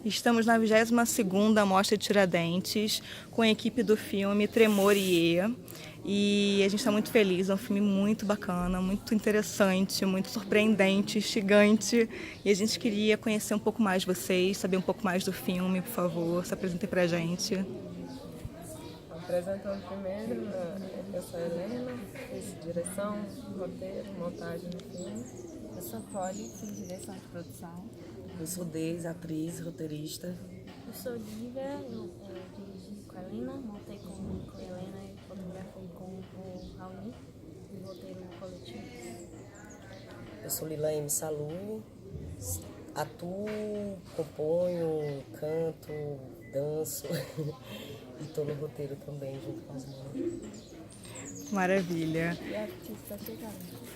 Estamos na 22ª Mostra Tiradentes, com a equipe do filme Tremor e a gente está muito feliz. É um filme muito bacana, muito interessante, muito surpreendente, instigante. E a gente queria conhecer um pouco mais de vocês, saber um pouco mais do filme. Por favor, se apresentem pra gente. Apresentando primeiro, eu sou a Helena, fiz direção, roteiro, montagem do filme. Eu sou Polly, fiz direção de produção. Eu sou Deise, atriz, roteirista. Eu sou Lívia, eu dirigi com a Helena, montei com a Helena e fotografei com o Raoni, do roteiro coletivo. Eu sou Lilaine Salu, atuo, componho, canto, danço e estou no roteiro também junto com as mães. Maravilha. E a artista chegando.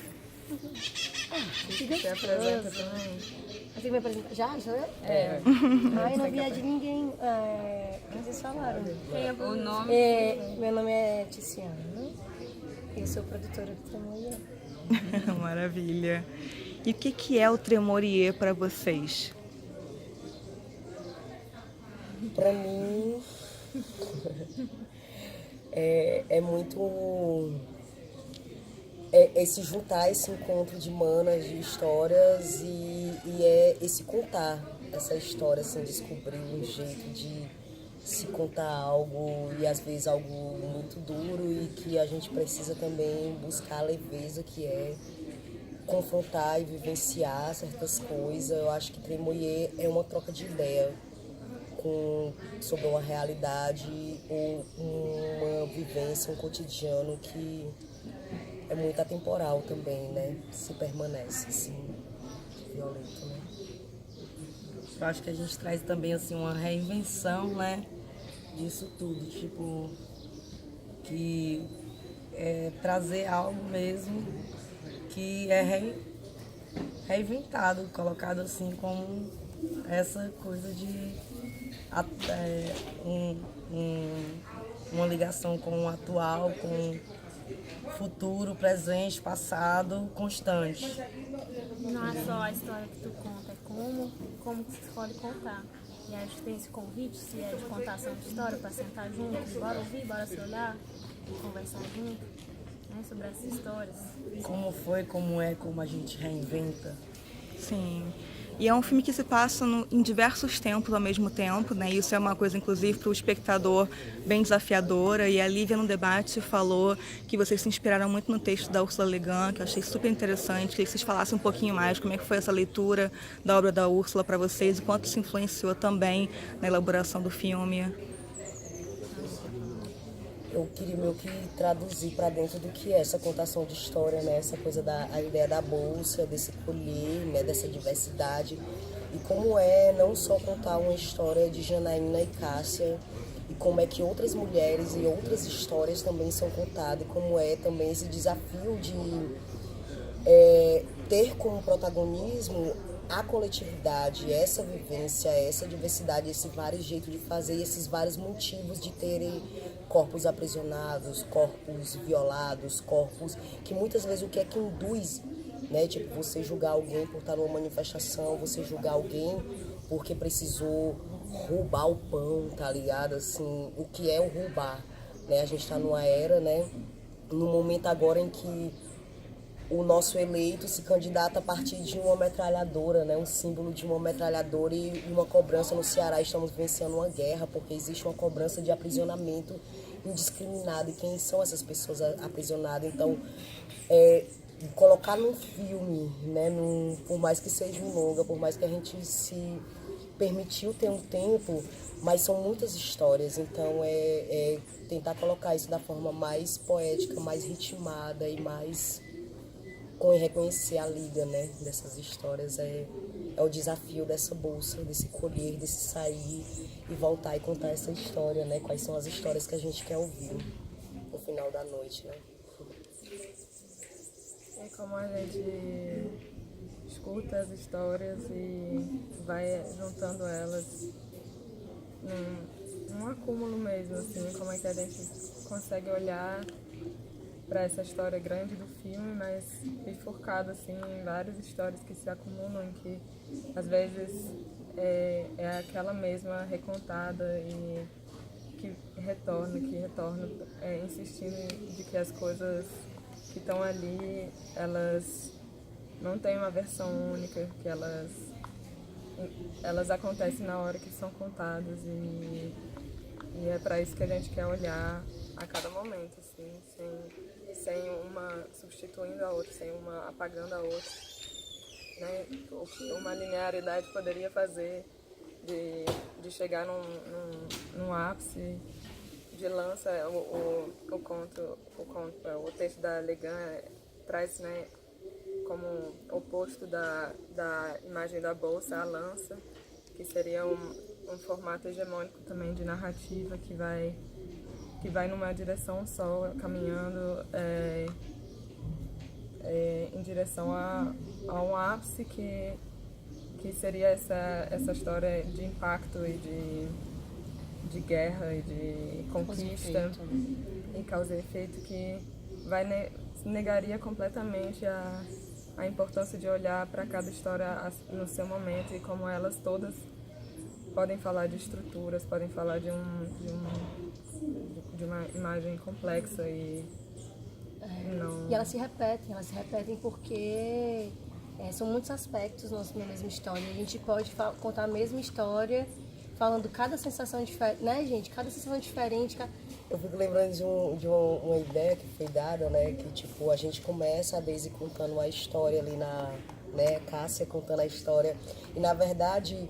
Você apresenta também? Você que me apresenta? Já? Sou eu? Ai, não vi a de ninguém. Vocês falaram. O nome? Meu nome é Tiziana. Eu sou produtora do Tremor. Maravilha. E o que é o Tremor para vocês? Para mim, é muito... É se juntar, esse encontro de manas, de histórias e é esse contar essa história, assim, descobrir um jeito de se contar algo e às vezes algo muito duro e que a gente precisa também buscar a leveza que é confrontar e vivenciar certas coisas. Eu acho que Tremoyer é uma troca de ideia sobre uma realidade ou uma vivência, um cotidiano que é muito atemporal também, né? Se permanece, assim, violento, né? Eu acho que a gente traz também, assim, uma reinvenção, né? Disso tudo, tipo, que é trazer algo mesmo que é reinventado, colocado assim como essa coisa de uma ligação com o atual, com futuro, presente, passado, constante. Não é só a história que tu conta, é como que você escolhe contar. E acho que tem esse convite, se é de contação de história, para sentar junto, bora ouvir, bora se olhar, conversar junto, né, sobre essas histórias. Como foi, como é, como a gente reinventa. Sim. E é um filme que se passa em diversos tempos ao mesmo tempo, né? Isso é uma coisa, inclusive, para o espectador bem desafiadora. E a Lívia, no debate, falou que vocês se inspiraram muito no texto da Ursula Le Guin, que eu achei super interessante. Queria que vocês falassem um pouquinho mais como é que foi essa leitura da obra da Ursula para vocês e quanto isso influenciou também na elaboração do filme. Eu queria meio que traduzir para dentro do que é essa contação de história, né? Essa coisa a ideia da bolsa, desse colher, né? Dessa diversidade. E como é não só contar uma história de Janaína e Cássia, e como é que outras mulheres e outras histórias também são contadas, e como é também esse desafio de ter como protagonismo a coletividade, essa vivência, essa diversidade, esse vários jeitos de fazer, esses vários motivos de terem corpos aprisionados, corpos violados, corpos que muitas vezes o que é que induz, né? Tipo, você julgar alguém por estar numa manifestação, você julgar alguém porque precisou roubar o pão, tá ligado? Assim, o que é o roubar, né? A gente tá numa era, né? No momento agora em que o nosso eleito se candidata a partir de uma metralhadora, né? Um símbolo de uma metralhadora e uma cobrança. No Ceará estamos vivenciando uma guerra porque existe uma cobrança de aprisionamento indiscriminado. E quem são essas pessoas aprisionadas? Então, colocar num filme, né? Por mais que seja um longa, por mais que a gente se permitiu ter um tempo, mas são muitas histórias. Então, tentar colocar isso da forma mais poética, mais ritmada e mais... com reconhecer a liga, né, dessas histórias é o desafio dessa bolsa, desse colher, desse sair e voltar e contar essa história, né, quais são as histórias que a gente quer ouvir no final da noite, né. É como a gente escuta as histórias e vai juntando elas num acúmulo mesmo, assim, como é que a gente consegue olhar para essa história grande do filme, mas bifurcado assim, em várias histórias que se acumulam, que às vezes é aquela mesma recontada e que retorna, insistindo de que as coisas que estão ali, elas não têm uma versão única, que elas acontecem na hora que são contadas e é para isso que a gente quer olhar a cada momento, assim, sem uma substituindo a outra, sem uma apagando a outra, né? O que uma linearidade poderia fazer de chegar num ápice de lança. O texto da Legan traz, né, como oposto da imagem da bolsa, a lança, que seria um formato hegemônico também de narrativa que vai numa direção só, caminhando em direção a um ápice que seria essa história de impacto e de guerra e de conquista e causa e efeito, que negaria completamente a importância de olhar para cada história no seu momento e como elas todas podem falar de estruturas, podem falar de uma imagem complexa e não... E elas se repetem porque são muitos aspectos na mesma história. A gente pode contar a mesma história falando cada sensação diferente, né, gente? Cada sensação diferente. Eu fico lembrando de uma ideia que foi dada, né? Que, tipo, a gente começa a Daisy contando a história ali né? Cássia contando a história. E, na verdade,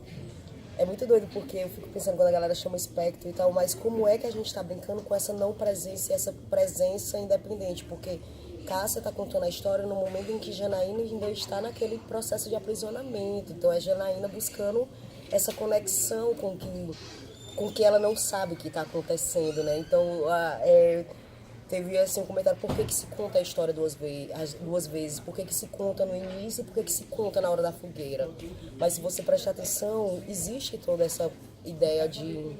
é muito doido, porque eu fico pensando quando a galera chama espectro e tal, mas como é que a gente tá brincando com essa não presença e essa presença independente? Porque Cássia tá contando a história no momento em que Janaína ainda está naquele processo de aprisionamento. Então, é Janaína buscando essa conexão com que ela não sabe que está acontecendo, né? Então, teve assim um comentário: por que se conta a história duas vezes? Por que se conta no início e por que se conta na hora da fogueira? Mas se você prestar atenção, existe toda essa ideia de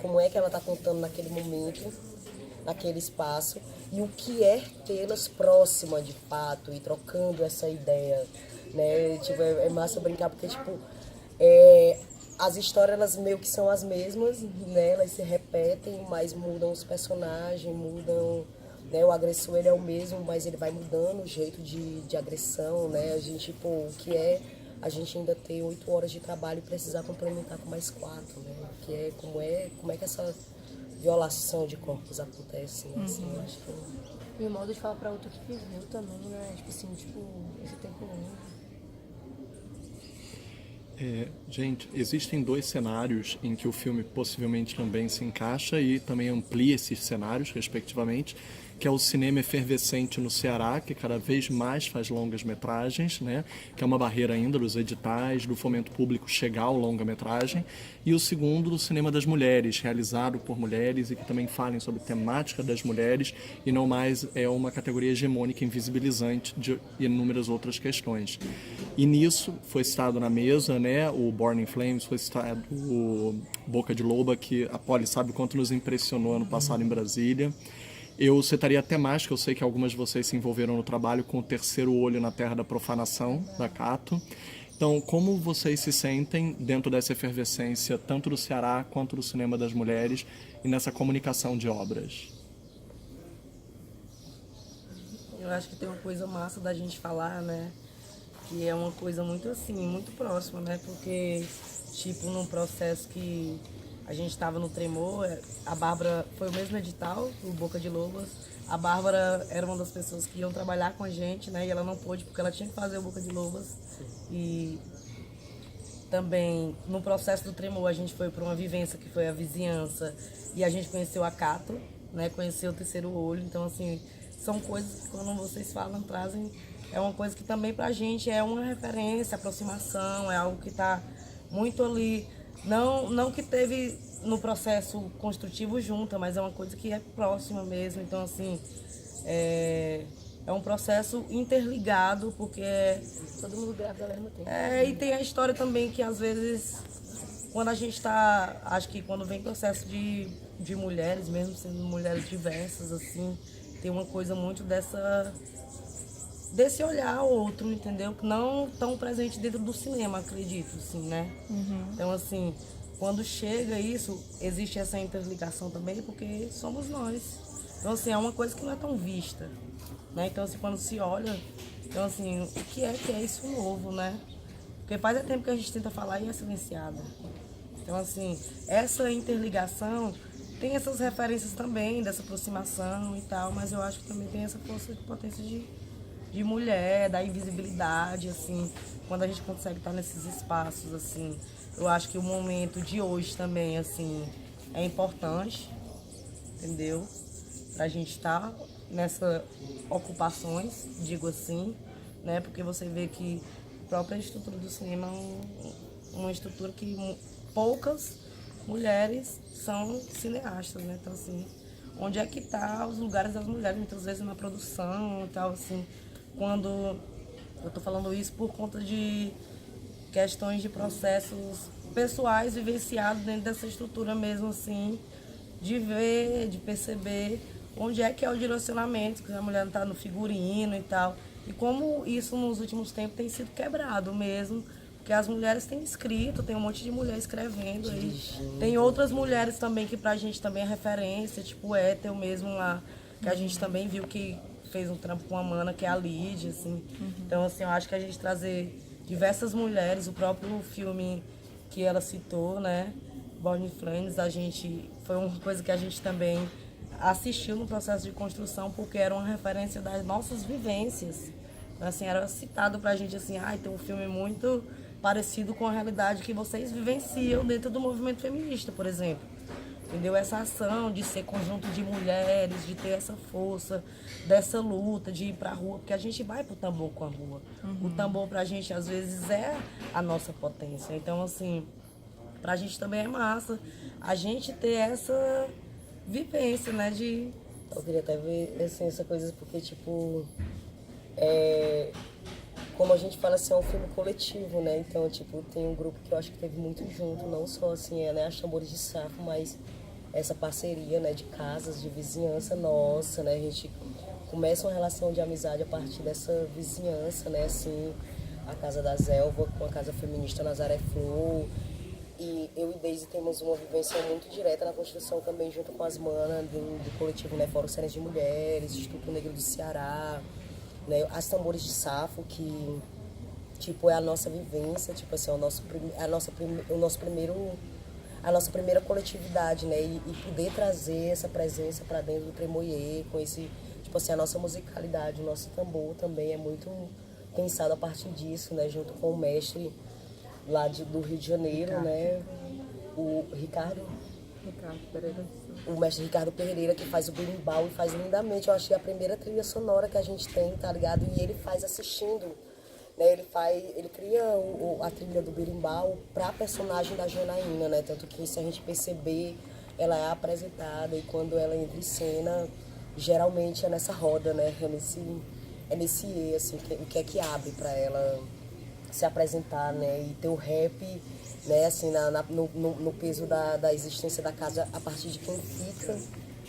como é que ela está contando naquele momento, naquele espaço, e o que é tê-las próxima de fato e trocando essa ideia, né? Tipo, é massa brincar porque, tipo, as histórias, elas meio que são as mesmas, né? Elas se repetem, mas mudam os personagens, mudam, né? O agressor, ele é o mesmo, mas ele vai mudando o jeito de agressão, né? A gente, tipo, o que é a gente ainda ter 8 horas de trabalho e precisar complementar com mais 4, né? Que é como é que essa violação de corpos acontece, né? Assim, eu acho que... E o modo de falar pra outro que viveu também, né? Tipo assim, esse tempo longo. Gente, existem 2 cenários em que o filme possivelmente também se encaixa e também amplia esses cenários, respectivamente, que é o cinema efervescente no Ceará, que cada vez mais faz longas-metragens, né? Que é uma barreira ainda dos editais, do fomento público chegar ao longa-metragem, e o segundo, do cinema das mulheres, realizado por mulheres e que também falem sobre temática das mulheres e não mais é uma categoria hegemônica invisibilizante de inúmeras outras questões. E nisso foi citado na mesa, né, o Born in Flames, foi citado o Boca de Loba, que a Polly sabe o quanto nos impressionou ano passado em Brasília. Eu citaria a temática, eu sei que algumas de vocês se envolveram no trabalho com o Terceiro Olho na Terra da Profanação, da Cato. Então, como vocês se sentem dentro dessa efervescência, tanto do Ceará quanto do cinema das mulheres, e nessa comunicação de obras? Eu acho que tem uma coisa massa da gente falar, né? Que é uma coisa muito assim, muito próxima, né? Porque, tipo, num processo que a gente estava no Tremor, a Bárbara, foi o mesmo edital, o Boca de Lobas. A Bárbara era uma das pessoas que iam trabalhar com a gente, né? E ela não pôde porque ela tinha que fazer o Boca de Lobas. E também, no processo do Tremor, a gente foi para uma vivência que foi a vizinhança. E a gente conheceu a Cato, né? Conheceu o Terceiro Olho. Então, assim, são coisas que quando vocês falam, trazem... É uma coisa que também pra gente é uma referência, aproximação, é algo que tá muito ali... Não que teve no processo construtivo junto, mas é uma coisa que é próxima mesmo. Então, assim, é um processo interligado, porque... Todo mundo grávida ao mesmo tempo. E tem a história também que, às vezes, quando a gente tá... Acho que quando vem processo de mulheres, mesmo sendo mulheres diversas, assim, tem uma coisa muito desse olhar outro, entendeu? Que não tão presente dentro do cinema, acredito, assim, né? Então, assim, quando chega isso, existe essa interligação também, porque somos nós. Então, assim, é uma coisa que não é tão vista, né? Então, assim, quando se olha, então, assim, o que é isso novo, né? Porque faz tempo que a gente tenta falar e é silenciada. Então, assim, essa interligação tem essas referências também, dessa aproximação e tal, mas eu acho que também tem essa força de potência de mulher, da invisibilidade, assim, quando a gente consegue estar nesses espaços, assim. Eu acho que o momento de hoje também, assim, é importante, entendeu? Pra gente estar nessas ocupações, digo assim, né? Porque você vê que a própria estrutura do cinema é uma estrutura que poucas mulheres são cineastas, né? Então, assim, onde é que tá os lugares das mulheres, muitas vezes na produção e tal, assim, quando eu tô falando isso por conta de questões de processos pessoais vivenciados dentro dessa estrutura mesmo, assim, de ver, de perceber onde é que é o direcionamento, que a mulher não tá no figurino e tal, e como isso nos últimos tempos tem sido quebrado mesmo, porque as mulheres têm escrito, tem um monte de mulher escrevendo aí. Tem outras mulheres também que pra gente também é referência, tipo o Éter mesmo lá, que a gente também viu que fez um trampo com a Mana, que é a Lídia, assim. Então, assim, eu acho que a gente trazer diversas mulheres, o próprio filme que ela citou, né, Born in Flames, foi uma coisa que a gente também assistiu no processo de construção, porque era uma referência das nossas vivências. Assim, era citado pra gente assim, tem um filme muito parecido com a realidade que vocês vivenciam dentro do movimento feminista, por exemplo. Entendeu? Essa ação de ser conjunto de mulheres, de ter essa força, dessa luta, de ir pra rua, porque a gente vai pro tambor com a rua. O tambor pra gente, às vezes, é a nossa potência. Então, assim, pra gente também é massa a gente ter essa vivência, né, de... Eu queria até ver, assim, essa coisa, porque, tipo, como a gente fala, assim, é um filme coletivo, né, então, tipo, tem um grupo que eu acho que teve muito junto, não só, assim, né, as Tambores de Safo, mas essa parceria, né, de casas, de vizinhança nossa, né, a gente começa uma relação de amizade a partir dessa vizinhança, né, assim, a Casa da Zelva com a Casa Feminista Nazaré Flor. E eu e Deise temos uma vivência muito direta na construção também, junto com as manas do coletivo, né, Fórum Cenas de Mulheres, Instituto Negro do Ceará, né, as Tambores de Safo, que, tipo, é a nossa vivência, tipo assim, a nossa primeira coletividade, né, e poder trazer essa presença para dentro do Tremoyer, com esse, tipo assim, a nossa musicalidade, o nosso tambor também é muito pensado a partir disso, né, junto com o mestre lá do Rio de Janeiro, né? O Ricardo Pereira. O mestre Ricardo Pereira, que faz o berimbau e faz lindamente. Eu achei a primeira trilha sonora que a gente tem, tá ligado? E ele faz assistindo, né? Ele cria a trilha do berimbau pra personagem da Janaína, né? Tanto que, se a gente perceber, ela é apresentada, e quando ela entra em cena, geralmente é nessa roda, né? É nesse E, assim, o que é que abre pra ela se apresentar, né, e ter o rap, né, assim, no peso da existência da casa a partir de quem fica,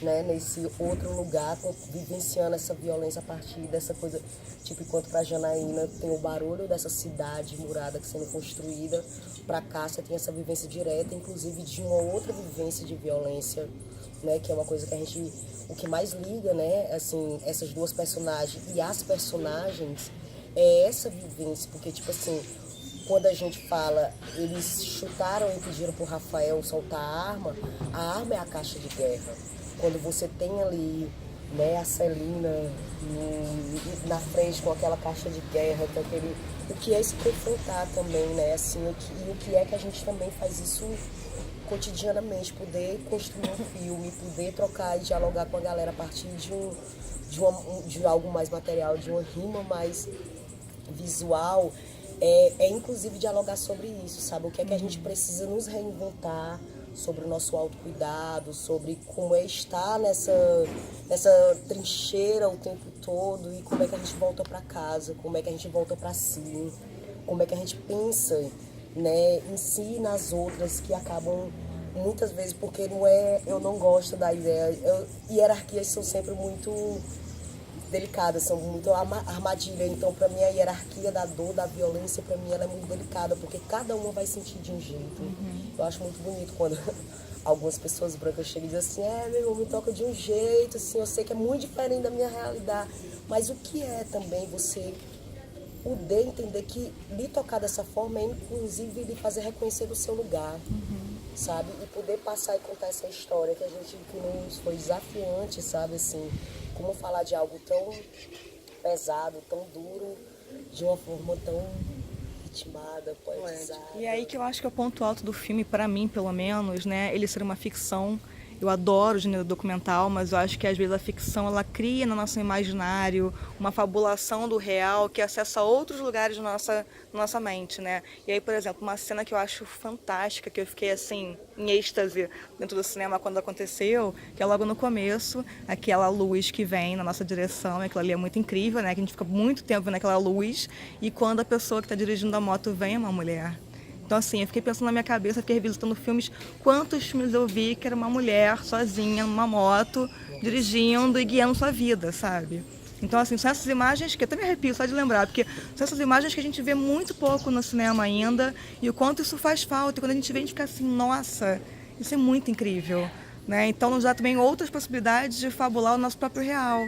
né, nesse outro lugar, vivenciando essa violência a partir dessa coisa, tipo, enquanto pra Janaína tem o barulho dessa cidade murada que sendo construída, pra Cássia tem essa vivência direta, inclusive de uma outra vivência de violência, né, que é uma coisa que o que mais liga, né, assim, essas duas personagens e as personagens, é essa vivência, porque, tipo assim, quando a gente fala, eles chutaram e pediram pro Rafael soltar a arma é a caixa de guerra. Quando você tem ali, né, a Celina na frente com aquela caixa de guerra, com o que é se confrontar também, né, assim, o que é que a gente também faz isso cotidianamente, poder construir um filme, poder trocar e dialogar com a galera a partir de algo mais material, de uma rima mais visual, inclusive dialogar sobre isso, sabe? O que é que a gente precisa nos reinventar sobre o nosso autocuidado, sobre como é estar nessa trincheira o tempo todo, e como é que a gente volta para casa, como é que a gente volta para si, como é que a gente pensa, né, em si e nas outras, que acabam muitas vezes, porque eu não gosto da ideia, hierarquias são sempre muito delicadas, são muito armadilha. Então, para mim, a hierarquia da dor, da violência, para mim, ela é muito delicada, porque cada uma vai sentir de um jeito. Eu acho muito bonito quando algumas pessoas brancas chegam e dizem assim, meu irmão, me toca de um jeito, assim, eu sei que é muito diferente da minha realidade. Mas o que é também você poder entender que lhe tocar dessa forma é, inclusive, lhe fazer reconhecer o seu lugar, sabe? E poder passar e contar essa história que a gente, que nos foi desafiante, sabe? Assim, como falar de algo tão pesado, tão duro, de uma forma tão ritmada, poetizada. E aí que eu acho que é o ponto alto do filme, para mim, pelo menos, né? Ele ser uma ficção. Eu adoro o gênero documental, mas eu acho que às vezes a ficção ela cria no nosso imaginário uma fabulação do real que acessa outros lugares da nossa mente, né? E aí, por exemplo, uma cena que eu acho fantástica, que eu fiquei assim, em êxtase dentro do cinema quando aconteceu, que é logo no começo, aquela luz que vem na nossa direção, aquilo ali é muito incrível, né? Que a gente fica muito tempo vendo aquela luz, e quando a pessoa que está dirigindo a moto vem é uma mulher. Então, assim, eu fiquei pensando na minha cabeça, fiquei revisitando filmes, quantos filmes eu vi que era uma mulher sozinha, numa moto, dirigindo e guiando sua vida, sabe? Então, assim, são essas imagens que eu até me arrepio só de lembrar, porque são essas imagens que a gente vê muito pouco no cinema ainda, e o quanto isso faz falta, e quando a gente vê, a gente fica assim, nossa, isso é muito incrível, né? Então, nos dá também outras possibilidades de fabular o nosso próprio real.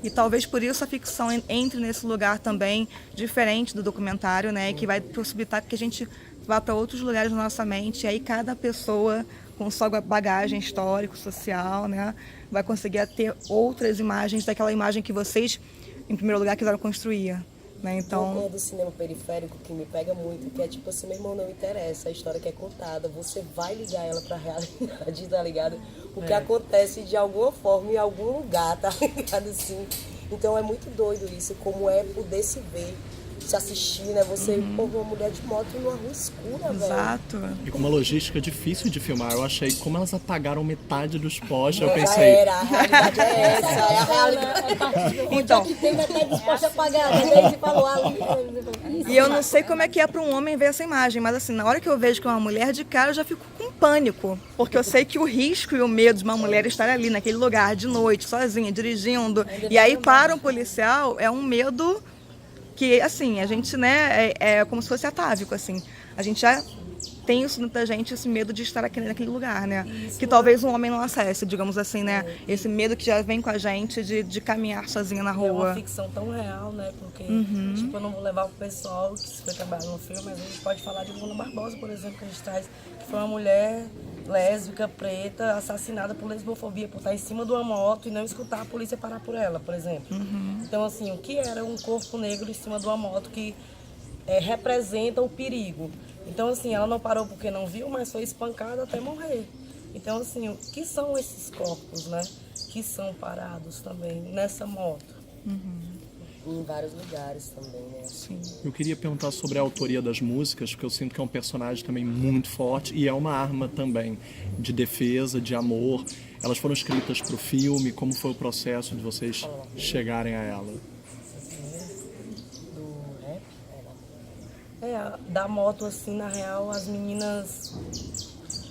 E talvez por isso a ficção entre nesse lugar também diferente do documentário, né? Que vai possibilitar que a gente vá para outros lugares da nossa mente. E aí cada pessoa com sua bagagem histórico, social, né? Vai conseguir ter outras imagens daquela imagem que vocês, em primeiro lugar, quiseram construir. Né? Então, do cinema periférico que me pega muito, que é tipo assim, meu irmão, não interessa a história que é contada, você vai ligar ela pra realidade, tá ligado? O que acontece de alguma forma em algum lugar, tá ligado? Assim. Então é muito doido isso, como é poder se ver, se assistir, né? Você, pô, uma mulher de moto numa rua escura, velho. exato. E com uma logística difícil de filmar. Eu achei como elas apagaram metade dos postes. Eu Já pensei, era, a realidade é essa, é a realidade. Então, Que tem até disposta a pagar, né? Daí ele falou ali. e eu não sei como é que é para um homem ver essa imagem, mas assim, na hora que eu vejo que é uma mulher de cara, eu já fico com pânico, porque eu sei que o risco e o medo de uma mulher estar ali naquele lugar de noite, sozinha, dirigindo, e aí para um policial, é um medo que, assim, a gente, né, é como se fosse atávico, assim, a gente já tem isso dentro da gente, esse medo de estar aqui naquele lugar, né, que talvez um homem não acesse, digamos assim, né, esse medo que já vem com a gente de caminhar sozinha na É uma rua. ficção tão real, né? Porque, tipo, eu não vou levar pro pessoal que foi trabalhar no filme, mas a gente pode falar de Bruna Barbosa, por exemplo, que a gente traz, que foi uma mulher lésbica, preta, assassinada por lesbofobia, por estar em cima de uma moto e não escutar a polícia parar por ela, por exemplo. Então, assim, o que era um corpo negro em cima de uma moto que representa o perigo? Então, assim, ela não parou porque não viu, mas foi espancada até morrer. Então, assim, o que são esses corpos, né? Que são parados também nessa moto. Em vários lugares também, né? Sim. eu queria perguntar sobre a autoria das músicas, porque eu sinto que é um personagem também muito forte e é uma arma também de defesa, de amor. Elas foram escritas para o filme, como foi o processo de vocês chegarem a ela? Do rap, Da moto, assim, na real, as meninas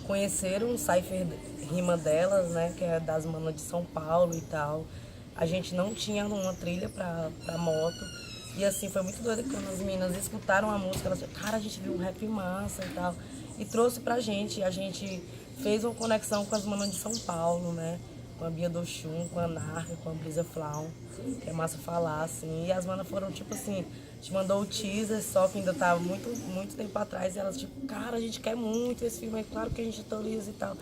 conheceram o Cypher Rima delas, né? Que é das manas de São Paulo e tal. A gente não tinha uma trilha pra moto. E assim, foi muito doido quando as meninas escutaram a música, elas falaram, cara, a gente viu um rap massa e tal. E trouxe pra gente. A gente fez uma conexão com as manas de São Paulo, né? Com a Bia do Chum, com a Anarca, com a Brisa Flau, que é massa falar, assim. E as manas foram, tipo assim, a gente mandou o teaser, só que ainda tava muito tempo atrás. E elas, tipo, cara, a gente quer muito esse filme, é claro que a gente autoriza e tal.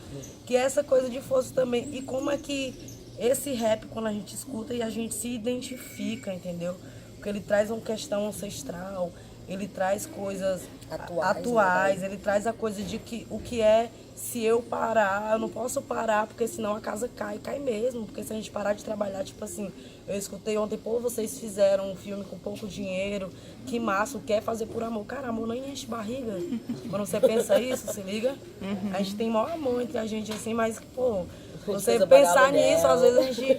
Que é essa coisa de força também. E como é que esse rap, quando a gente escuta e a gente se identifica, entendeu? Porque ele traz uma questão ancestral, ele traz coisas atuais, né? ele traz a coisa de que o que é se eu parar, eu não posso parar, porque senão a casa cai mesmo. Porque se a gente parar de trabalhar, tipo assim, eu escutei ontem, pô, vocês fizeram um filme com pouco dinheiro, que massa, quer fazer por amor. Cara, amor não enche barriga. Quando você pensa isso, se liga? A gente tem maior amor entre a gente, assim, mas, pô, você pensar nisso, às vezes a gente...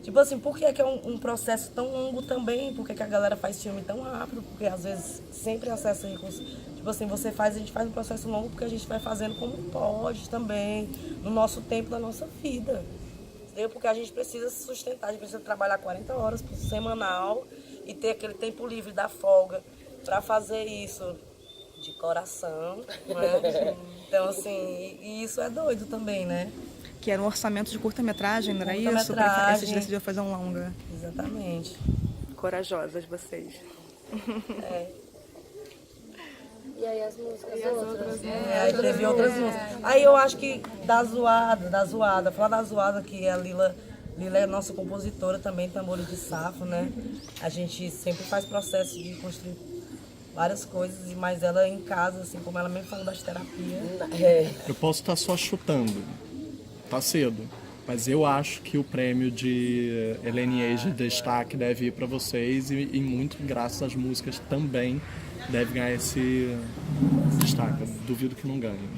Tipo assim, por que é um processo tão longo também? Por que a galera faz filme tão rápido? Porque às vezes sempre acessa recursos. Tipo assim, a gente faz um processo longo porque a gente vai fazendo como pode também, no nosso tempo da nossa vida. entendeu? Porque a gente precisa se sustentar, a gente precisa trabalhar 40 horas por semanal e ter aquele tempo livre da folga para fazer isso de coração, né? Então, assim, e isso é doido também, né? Que era um orçamento de curta-metragem, não era isso? Curta-metragem. Vocês decidiram fazer um longa. Exatamente. Corajosas vocês. É. E aí as músicas outras? Aí teve outras músicas. Aí eu acho que da zoada, falar da zoada que a Lila é nossa compositora também, Tambores de Safo, né? A gente sempre faz processo de construir várias coisas, mas ela em casa, assim, como ela mesmo falou das terapias. Eu posso estar só chutando, tá cedo, mas eu acho que o prêmio de LNA de destaque deve ir para vocês e muito graças às músicas também deve ganhar esse destaque. Eu duvido que não ganhe.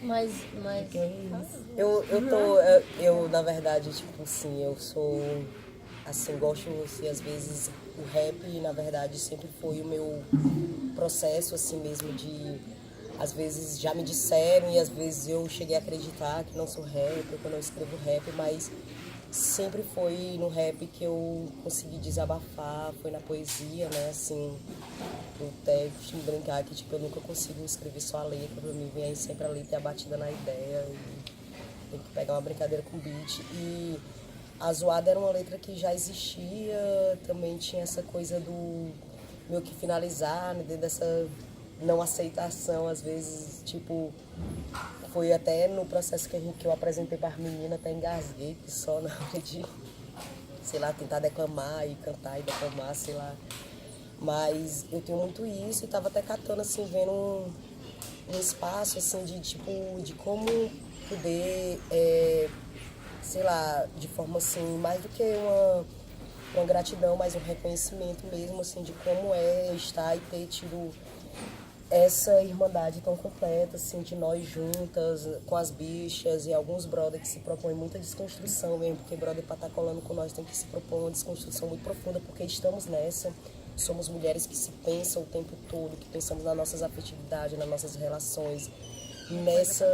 Mas Eu na verdade, tipo assim, eu sou, assim, gosto, assim, às vezes, o rap, na verdade, sempre foi o meu processo, assim mesmo, de, às vezes, já me disseram e às vezes eu cheguei a acreditar que não sou rapper, que eu não escrevo rap, mas sempre foi no rap que eu consegui desabafar, foi na poesia, né, assim, eu até costumo brincar que, tipo, eu nunca consigo escrever só a letra, pra mim vem aí sempre a letra e a batida na ideia, e tem que pegar uma brincadeira com o beat, e a zoada era uma letra que já existia, também tinha essa coisa do meio que finalizar, né, dentro dessa não aceitação, às vezes, tipo, foi até no processo que eu apresentei para as meninas, até engasguei, que só na hora de, sei lá, tentar declamar e cantar e declamar, sei lá. Mas eu tenho muito isso e tava até catando, assim, vendo um espaço, assim, de, tipo, de como poder, sei lá, de forma, assim, mais do que uma gratidão, mas um reconhecimento mesmo, assim, de como é estar e ter tido essa irmandade tão completa, assim, de nós juntas, com as bichas e alguns brother que se propõem muita desconstrução mesmo, porque brother pra estar colando com nós tem que se propor uma desconstrução muito profunda, porque estamos nessa, somos mulheres que se pensam o tempo todo, que pensamos nas nossas afetividades, nas nossas relações, nessa...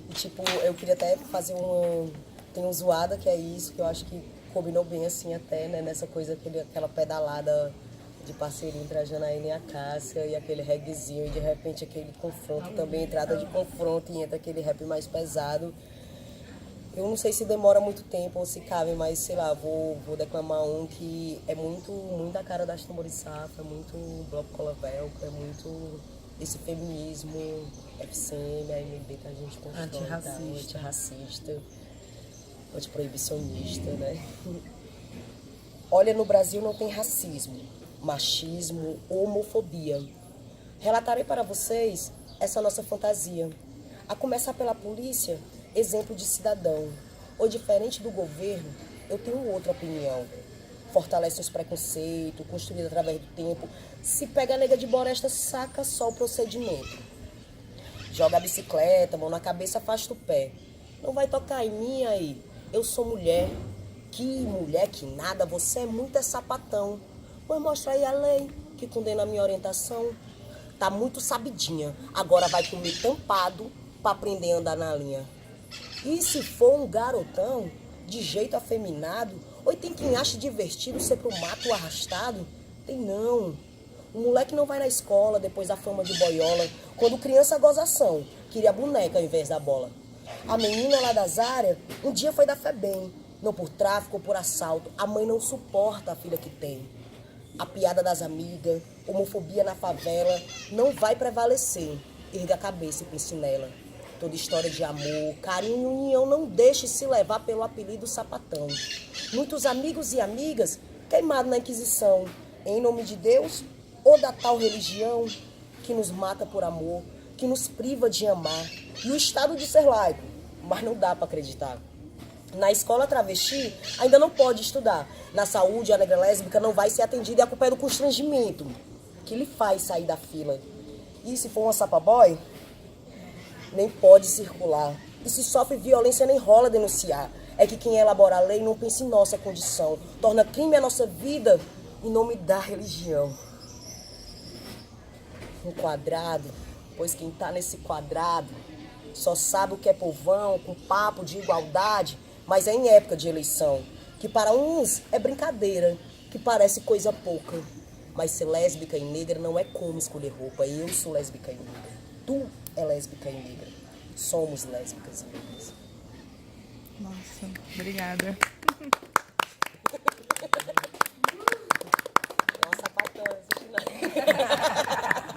E, tipo, eu queria até fazer tem um zoada que é isso, que eu acho que combinou bem, assim, até, né, nessa coisa, aquela pedalada de parceria entre a Janaína e a Cássia e aquele reggaezinho e de repente aquele confronto também, entrada de confronto e entra aquele rap mais pesado. Eu não sei se demora muito tempo ou se cabe, mas sei lá, vou declamar um que é muito da cara das Tambores de Safo, é muito Bloco Cola Velcro, é muito esse feminismo, FCM, AMB que a gente constrói, antirracista, antiproibicionista, né? Olha, no Brasil não tem racismo, machismo, homofobia. Relatarei para vocês essa nossa fantasia. A começar pela polícia, exemplo de cidadão. Ou diferente do governo, eu tenho outra opinião. Fortalece os preconceitos, construído através do tempo. Se pega a nega de boresta, saca só o procedimento. Joga a bicicleta, mão na cabeça, afasta o pé. Não vai tocar em mim aí. Eu sou mulher. Que mulher que nada, você é muito sapatão. Pois mostra aí a lei que condena a minha orientação. Tá muito sabidinha, agora vai comer tampado pra aprender a andar na linha. E se for um garotão, de jeito afeminado, ou tem quem acha divertido ser pro mato arrastado? Tem não. O moleque não vai na escola depois da fama de boiola. Quando criança gozação, queria boneca ao invés da bola. A menina lá das áreas, um dia foi da FEBEM. Não por tráfico ou por assalto, a mãe não suporta a filha que tem. A piada das amigas, homofobia na favela, não vai prevalecer. Erga a cabeça e pense nela. Toda história de amor, carinho e união, não deixe se levar pelo apelido sapatão. Muitos amigos e amigas queimados na Inquisição, em nome de Deus ou da tal religião que nos mata por amor, que nos priva de amar. E o Estado de ser laico, mas não dá para acreditar. Na escola travesti, ainda não pode estudar. Na saúde, a negra lésbica não vai ser atendida e a culpa é do constrangimento que lhe faz sair da fila. E se for uma sapaboy, nem pode circular. E se sofre violência, nem rola denunciar. É que quem elabora a lei não pensa em nossa condição. Torna crime a nossa vida em nome da religião. Um quadrado, pois quem tá nesse quadrado só sabe o que é povão, com papo de igualdade, mas é em época de eleição, que para uns é brincadeira, que parece coisa pouca. Mas ser lésbica e negra não é como escolher roupa. Eu sou lésbica e negra. Tu é lésbica e negra. Somos lésbicas e negras. Nossa, obrigada.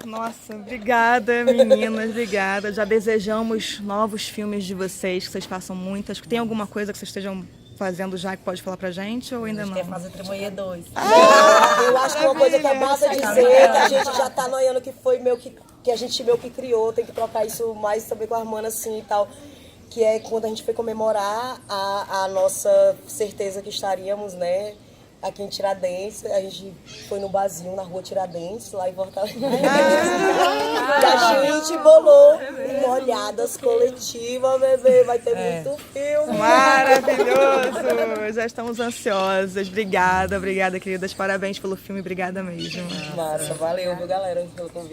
Nossa, obrigada, meninas, obrigada. Já desejamos novos filmes de vocês, que vocês façam muitas. Tem alguma coisa que vocês estejam fazendo já que pode falar pra gente ou ainda A gente não? quer fazer Tremoia 2. Eu acho que uma coisa que é massa dizer, que a gente já tá noiando que foi meio que a gente meio que criou, tem que trocar isso mais também com a Armana assim e tal, que é quando a gente foi comemorar a nossa certeza que estaríamos, né, aqui em Tiradentes, a gente foi no barzinho na rua Tiradentes, lá em Fortaleza. E a gente bolou uma olhadas coletiva, bebê, vai ter muito filme. Maravilhoso! Já estamos ansiosas. Obrigada, obrigada, queridas. Parabéns pelo filme, obrigada mesmo. Massa, valeu, viu, galera, pelo convite.